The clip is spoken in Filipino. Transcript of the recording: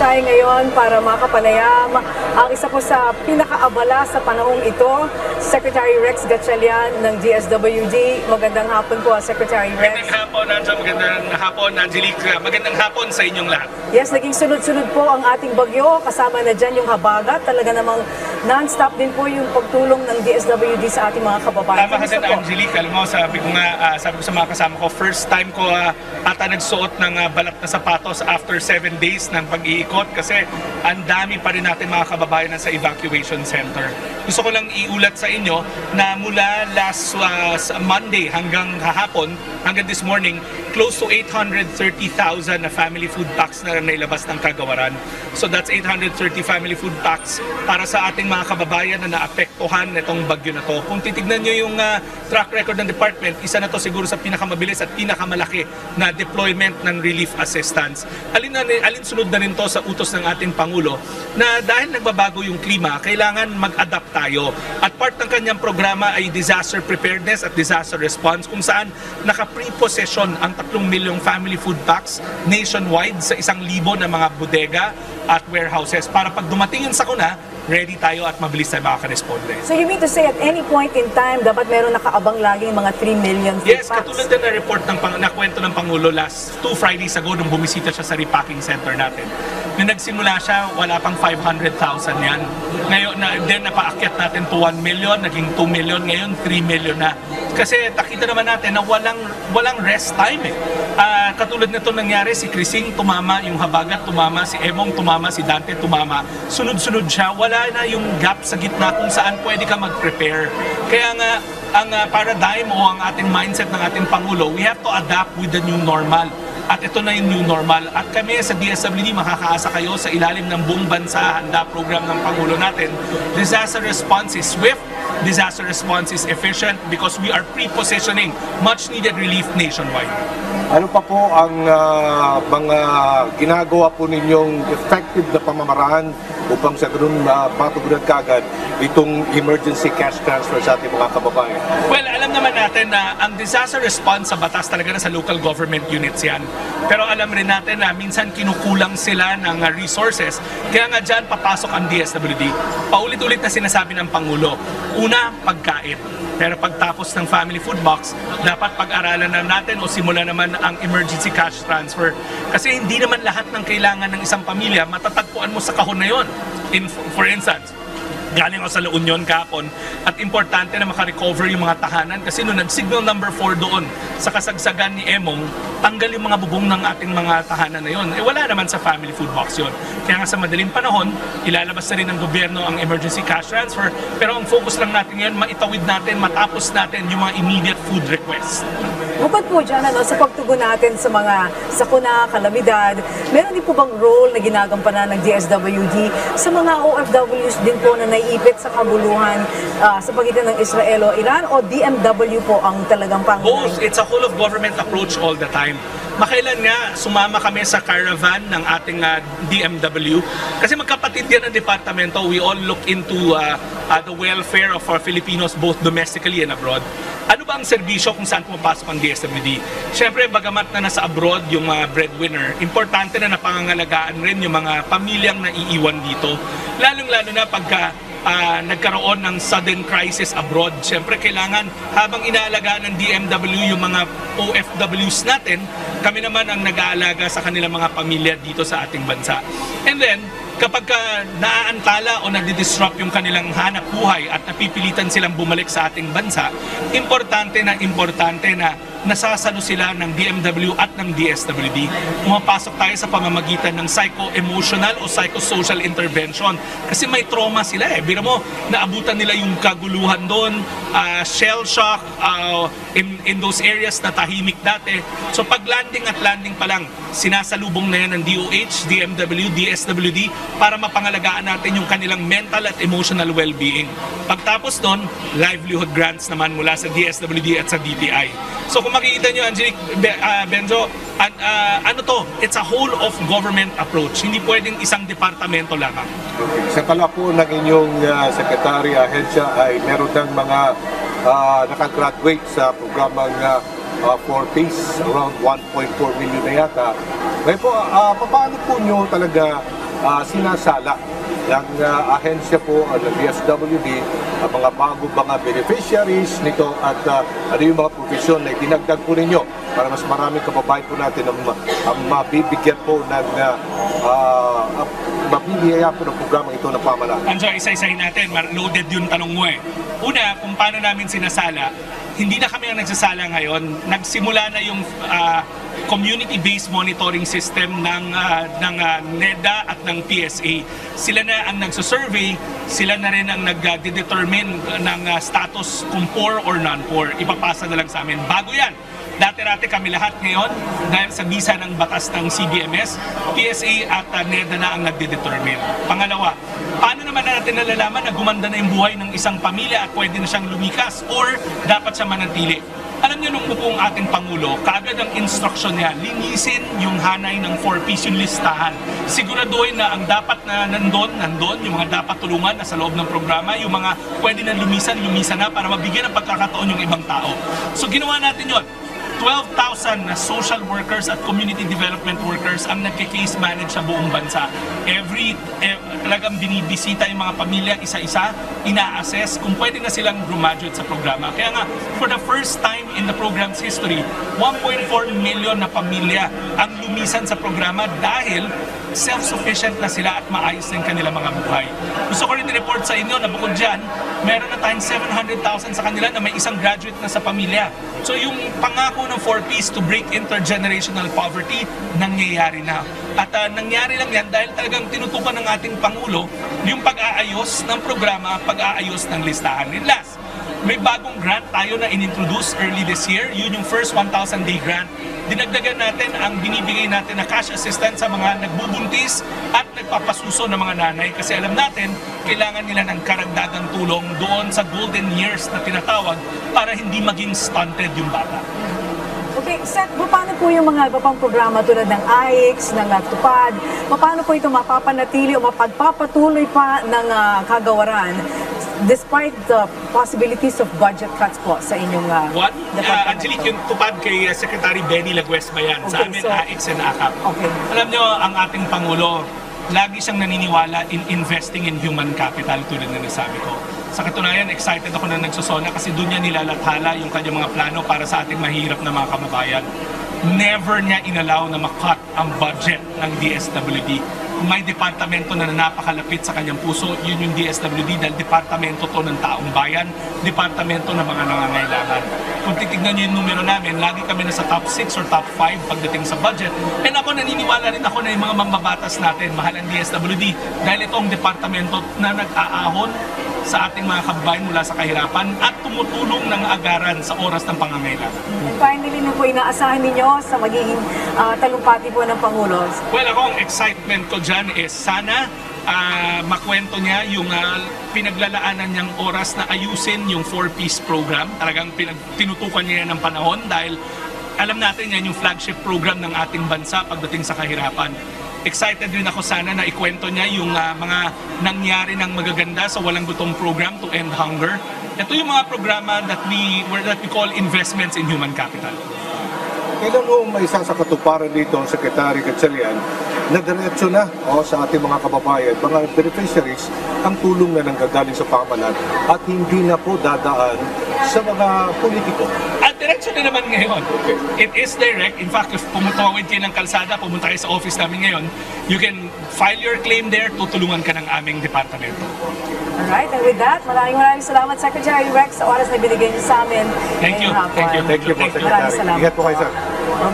tayo ngayon para makapanayam ang isa po sa pinakaabala sa panahong ito, Secretary Rex Gatchalian ng DSWD. Magandang hapon po, Secretary Rex. Magandang hapon, Anja. Magandang hapon, Angelica. Magandang hapon sa inyong lahat. Yes, naging sunod-sunod po ang ating bagyo. Kasama na dyan yung habagat. Talaga namang non-stop din po yung pagtulong ng DSWD sa ating mga kababayan. Tama ka din, Angelica. Alam mo, sabi ko sa mga kasama ko, first time ko ata nagsuot ng balat na sapatos after 7 days ng pag-iikot kasi ang dami pa rin natin mga kababayan na sa evacuation center. Gusto ko lang iulat sa inyo na mula last Monday hanggang kahapon, hanggang this morning, close to 830,000 na family food packs na nailabas ng Kagawaran. So that's 830 family food packs para sa ating mga kababayan na naapektuhan nitong bagyo na to. Kung titignan nyo yung track record ng department, isa na to siguro sa pinakamabilis at pinakamalaki na deployment ng relief assistance. Alinsunod na rin to sa utos ng ating Pangulo na dahil nagbabago yung klima, kailangan mag-adapt tayo. At part ng kanyang programa ay disaster preparedness at disaster response kung saan naka-prepossession ang 3 milyong family food packs nationwide sa 1,000 na mga bodega at warehouses para pag dumating yung sakuna, ready tayo at mabilis tayo makaka-responde. So you mean to say at any point in time, dapat meron nakaabang laging mga 3 million food Yes, packs? katulad na report na kwento ng Pangulo last 2 Fridays ago nung bumisita siya sa repacking center natin. Nung nagsimula siya, wala pang 500,000 yan. Ngayon, then napaakyat natin to 1 million, naging 2 million, ngayon 3 million na. Kasi nakita naman natin na walang rest time eh. Katulad nito nangyari, si Crising tumama, yung habagat tumama, si Emong tumama, si Dante tumama. Sunod-sunod siya, wala na yung gap sa gitna kung saan pwede ka mag-prepare. Kaya nga, ang paradigm o ang ating mindset ng ating Pangulo, we have to adapt with the new normal. At ito na yung new normal. At kami sa DSWD makakaasa kayo sa ilalim ng buong bansa handa program ng Pangulo natin. Disaster response is swift, disaster response is efficient because we are pre-positioning much needed relief nationwide. Ano pa po ang mga ginagawa po ninyong effective na pamamaraan upang sa ganun matugunan kagad itong emergency cash transfer sa ating mga kababayan? Well, alam naman natin na ang disaster response sa batas talaga na sa local government units yan. Pero alam rin natin na minsan kinukulang sila ng resources. Kaya nga dyan papasok ang DSWD. Paulit-ulit na sinasabi ng Pangulo. Una, pagkain. Pero pagtapos ng family food box, dapat pag-aralan na natin o simula naman ang emergency cash transfer. Kasi hindi naman lahat ng kailangan ng isang pamilya matatagpuan mo sa kahon na yon. For instance, galing ako sa La Union kahapon at importante na makarecover yung mga tahanan kasi nung nag-signal number 4 doon sa kasagsagan ni Emong, tanggal yung mga bubong ng ating mga tahanan na yon. Wala naman sa family food box yon. Kaya nga sa madaling panahon, ilalabas na rin ng gobyerno ang emergency cash transfer pero ang focus lang natin ngayon, maitawid natin, matapos natin yung mga immediate food requests. Bukod po dyan, sa pagtugon natin sa mga sakuna, kalamidad, meron din po bang role na ginagampanan ng DSWD sa mga OFWs din po na naiipit sa kaguluhan sa pagitan ng Israel o Iran o DMW po ang talagang pangunahin? Both. It's a whole of government approach all the time. Makailan nga, sumama kami sa caravan ng ating DMW. Kasi magkapatid yan ang departamento. We all look into the welfare of our Filipinos both domestically and abroad. Ano ba ang serbisyo kung saan pumapasok ang DSWD? Siyempre, bagamat na nasa abroad yung mga breadwinner, importante na napangangalagaan rin yung mga pamilyang naiiwan dito. Lalong-lalo na pagka nagkaroon ng sudden crisis abroad. Siyempre, kailangan habang inaalagaan ng DMW yung mga OFWs natin, kami naman ang nag-aalaga sa kanilang mga pamilya dito sa ating bansa. And then, kapag naaantala o nadi-disrupt yung kanilang hanap buhay at napipilitan silang bumalik sa ating bansa, importante na nasasalo sila ng DMW at ng DSWD. Pumapasok tayo sa pamamagitan ng psycho-emotional o psychosocial intervention. Kasi may trauma sila eh. Biro mo, naabutan nila yung kaguluhan doon, shell shock in those areas na tahimik dati. So pag landing pa lang, sinasalubong na yan ng DOH, DMW, DSWD para mapangalagaan natin yung kanilang mental at emotional well-being. Pagtapos doon, livelihood grants naman mula sa DSWD at sa DTI. So kung makikita nyo, Angelique, Benjo, ano to? It's a whole of government approach. Hindi pwedeng isang departamento lamang. Sa pala po ng inyong secretary, ahensya ay meron ng mga nakagraduate sa programang for peace, around 1.4 million na yata. Ngayon po, paano po nyo talaga sinasala ng ahensya po ng DSWD ang mga bago mga beneficiaries nito at ano yung mga provision na dinagdag po ninyo para mas maraming kababayan po natin ang mabibigyan po ng mabibigyan po ng programang ito ng pamahalaan. Anjo, isa-isahin natin, loaded yung tanong mo eh. Una, kung paano namin sinasala, hindi na kami ang nagsasala ngayon. Nagsimula na yung community-based monitoring system ng NEDA at ng PSA. Sila na ang nagsusurvey, sila na rin ang nag-determine ng status kung poor or non-poor. Ipapasa na lang sa amin. Bago yan, dati-rati kami lahat ngayon dahil sa bisa ng batas ng CBMS, PSA at NEDA na ang nagde-determine. Pangalawa, paano naman natin nalalaman na gumanda na yung buhay ng isang pamilya at pwede na siyang lumikas or dapat siya manatili? Alam niyo, nung upo ang ating Pangulo, kaagad ang instruction niya, linisin yung hanay ng 4Ps, yung listahan. Siguraduhin na ang dapat na nandun, yung mga dapat tulungan na sa loob ng programa, yung mga pwede na lumisa na para mabigyan ng pagkakataon yung ibang tao. So ginawa natin yon. 12,000 na social workers at community development workers ang nagki-case manage sa buong bansa. Talagang binibisita yung mga pamilya isa-isa, ina-assess kung pwede na silang graduate sa programa. Kaya nga, for the first time in the program's history, 1.4 million na pamilya ang lumisan sa programa dahil self-sufficient na sila at maayos na yung kanilang mga buhay. Gusto ko rin i-report sa inyo na bukod dyan, meron na tayong 700,000 sa kanila na may isang graduate na sa pamilya. So yung pangako ng 4Ps to break intergenerational poverty, nangyayari na. At nangyari lang yan dahil talagang tinutukan ng ating Pangulo yung pag-aayos ng programa, pag-aayos ng listahan. And last, may bagong grant tayo na inintroduce early this year. Yun yung first 1,000-day grant. Dinagdagan natin ang binibigay natin na cash assistance sa mga nagbubuntis at nagpapasuso ng mga nanay kasi alam natin, kailangan nila ng karagdagang tulong doon sa golden years na tinatawag para hindi maging stunted yung bata. Okay, Seth, paano po yung mga iba pang programa tulad ng AIX, ng Tupad? Paano po ito mapapanatili o mapagpapatuloy pa ng kagawaran despite the possibilities of budget cuts po sa inyong departamento? Angelique, yung Tupad kay Secretary Benny Laguesma yan. Sa amin, AIX and AKAP. Okay. Alam nyo, ang ating Pangulo, lagi siyang naniniwala in investing in human capital tulad na nasabi ko. Sa katunayan, excited ako na nagsusona kasi doon niya nilalathala yung kanyang mga plano para sa ating mahirap na mga kababayan. Never niya inalaw na makat ang budget ng DSWD. May departamento na napakalapit sa kanyang puso, yun yung DSWD dahil departamento to ng taong bayan, departamento ng mga nangangailangan. Kung titignan niyo yung numero namin, lagi kami nasa top 6 or top 5 pagdating sa budget. And ako naniniwala rin ako na yung mga mambabatas natin, mahal ang DSWD dahil itong departamento na nag-aahon sa ating mga kababayan mula sa kahirapan at tumutulong ng agaran sa oras ng pangangailangan. And finally, na po inaasahan ninyo sa magiging talumpati po ng Pangulo? Well, ako ang excitement ko dyan is sana makwento niya yung pinaglalaanan niyang oras na ayusin yung 4Ps program. Talagang tinutukan niya yan ng panahon dahil alam natin yan yung flagship program ng ating bansa pagdating sa kahirapan. Excited rin ako sana na ikwento niya yung mga nangyari ng magaganda sa Walang Gutom program to end hunger. Ito yung mga programa that we call investments in human capital. Kailan mo may isa sa katuparan dito ang Secretary Gatchalian na diretso na sa ating mga kababayan, mga beneficiaries, ang tulong na nanggagaling sa pamahalaan at hindi na po dadaan sa mga politiko? At diretso na naman ngayon. Okay. It is direct. In fact, if pumutawid kayo ng kalsada, pumunta kayo sa office namin ngayon, you can file your claim there, tutulungan ka ng aming departamento. Alright, and with that, maraming salamat Secretary Rex sa oras na binigay niyo sa amin. Thank you. ngayong hapon. Thank you. Thank you po, Thank you. Secretary. Maraming salamat Ingat po kayo, sir. Okay.